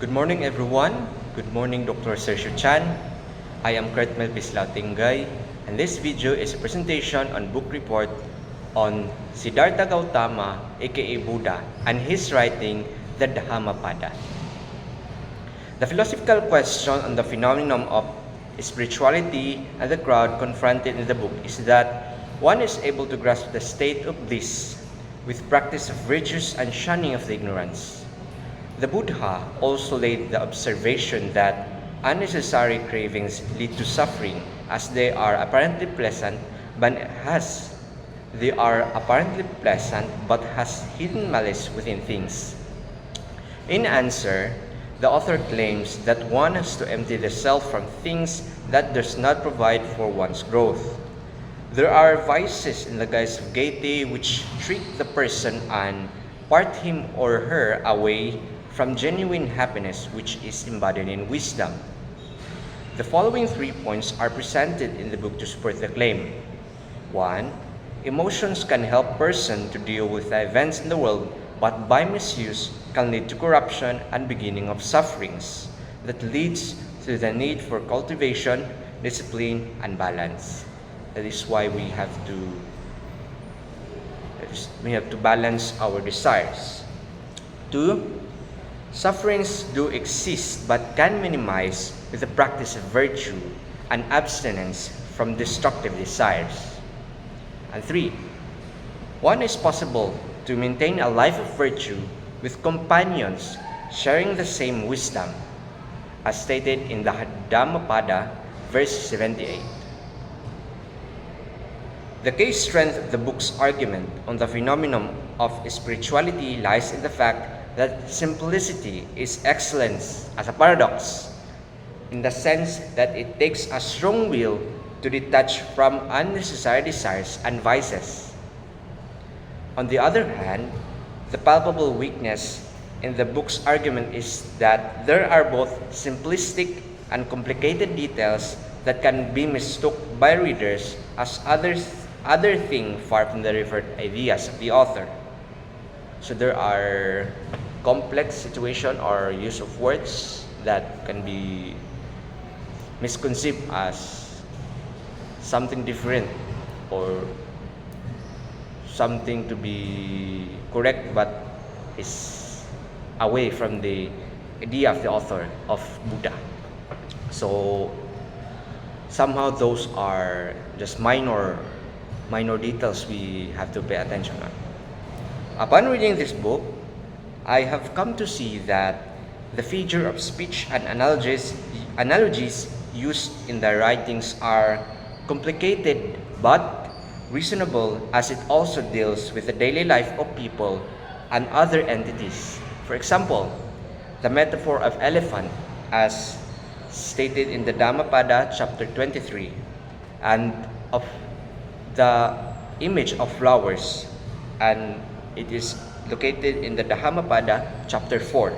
Good morning, everyone. Good morning, Dr. Sergio Chan. I am Kurt Melpislao Tingay, and this video is a presentation on book report on Siddhartha Gautama, aka Buddha, and his writing, the Dhammapada. The philosophical question on the phenomenon of spirituality and the crowd confronted in the book is that one is able to grasp the state of bliss with practice of virtues and shunning of the ignorance. The Buddha also laid the observation that unnecessary cravings lead to suffering as they are apparently pleasant but has hidden malice within things. In answer, the author claims that one has to empty the self from things that does not provide for one's growth. There are vices in the guise of gaiety which trick the person and part him or her away from genuine happiness which is embodied in wisdom. The following 3 points are presented in the book to support the claim. 1. Emotions can help person to deal with the events in the world, but by misuse can lead to corruption and beginning of sufferings that leads to the need for cultivation, discipline, and balance. That is why we have to balance our desires. 2. Sufferings do exist but can minimize with the practice of virtue and abstinence from destructive desires. And 3. One is possible to maintain a life of virtue with companions sharing the same wisdom, as stated in the Dhammapada, verse 78. The key strength of the book's argument on the phenomenon of spirituality lies in the fact that simplicity is excellence as a paradox, in the sense that it takes a strong will to detach from unnecessary desires and vices. On the other hand, the palpable weakness in the book's argument is that there are both simplistic and complicated details that can be mistook by readers as other thing far from the referred ideas of the author. So there are complex situation or use of words that can be misconceived as something different or something to be correct but is away from the idea of the author of Buddha. So somehow those are just minor details we have to pay attention on. Upon reading this book, I have come to see that the figure of speech and analogies used in the writings are complicated but reasonable, as it also deals with the daily life of people and other entities. For example, the metaphor of elephant as stated in the Dhammapada chapter 23 and of the image of flowers, and it is located in the Dhammapada chapter 4.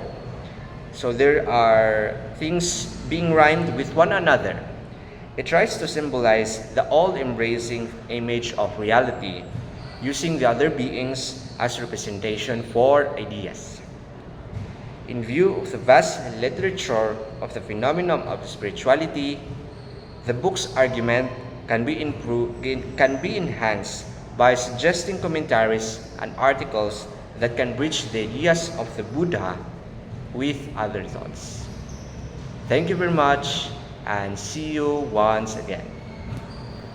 So there are things being rhymed with one another. It tries to symbolize the all-embracing image of reality, using the other beings as representation for ideas. In view of the vast literature of the phenomenon of spirituality, the book's argument can be enhanced by suggesting commentaries and articles that can bridge the ideas of the Buddha with other thoughts. Thank you very much, and see you once again.